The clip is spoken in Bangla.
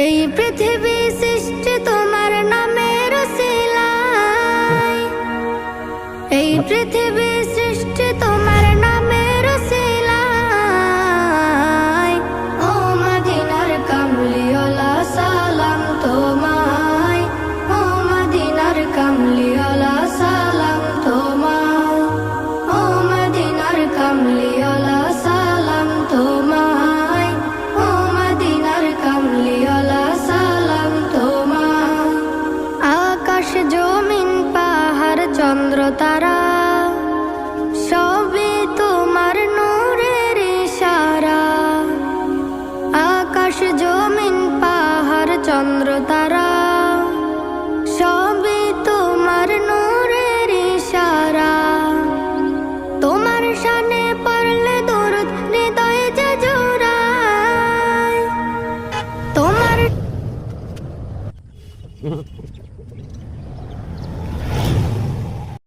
এই পৃথিবী সৃষ্টি তোমার নামের উসিলায়, এই পৃথিবী সৃষ্টি তোমার নামের উসিলায়। ও মদিনার কামলিওয়ালা সালাম তোমায়, ও মদিনার কামলিওয়ালা সালাম তোমায়, ও মদিনার কামলিওয়ালা সালাম তোমায়, ও মদিনার কামলিওয়ালা সালাম তোমায়। আকাশ জমিন পাহাড় চন্দ্র তারা সবই তোমার নূরের ইশারা। আকাশ জমিন পাহাড় চন্দ্র তারা সবই তোমার নূরের ইশারা। তোমার শানে পড়লে দরুদ হৃদয় যে জোড়ায়, তোমার